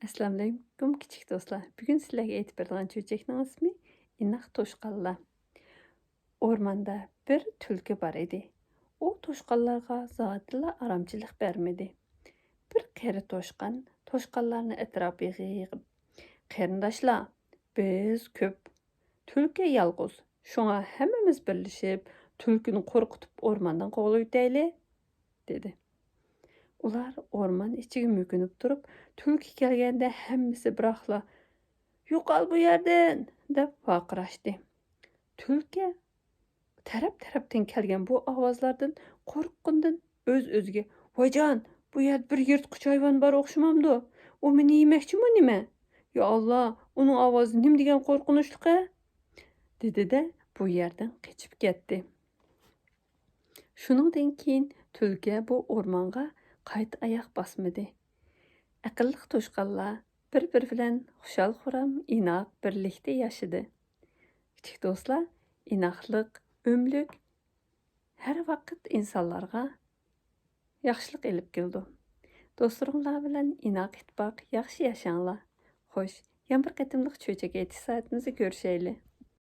Assalomu alaykum kichik do'stlar. Bugun sizlarga aytib beradigan cho'chakning ismi inoq to'shqanlar. O'rmonda bir tulki bor edi. U to'shqanlarga zotila aromchilik bermadi. Bir qari to'shqan to'shqanlarni atrofiga yig'ib, "Qarindoshlar, biz ko'p, tulki yolg'iz. Shunga hammamiz birlashib, tulkini qo'rqitib o'rmondan quvib o'tayli", dedi. Ular orman ichiga mökünüp turib, tulki kelganda hammasi biroqla "Yo'qol bu yerdan!" deb vaqirashdi. Tulki taraf-tarafdan kelgan bu ovozlardan qo'rqqandan o'z-o'ziga "Voyjon, bu yerda bir yirtqich hayvon bor o'xshamamdi. U meni yemoqchimi nima? Ya Alloh, uning ovozi nim degan qo'rqinchli" dedi-de bu yerdan qochib ketdi. Shuningdan keyin tulki bu o'rmonga qayta oyoq bosmadi. Aqlli to'shqanlar bir-biri bilan xushal-xuram, inoq birlikda yashadi. Kichik do'stlar, inoqlik, o'mlik har vaqt insonlarga yaxshilik elib keldi. Do'stlaringlar bilan inoq ittifoq yaxshi yashanglar. Xo'sh, yana bir qatimliq cho'chak aytish soatimizda ko'rishaylik.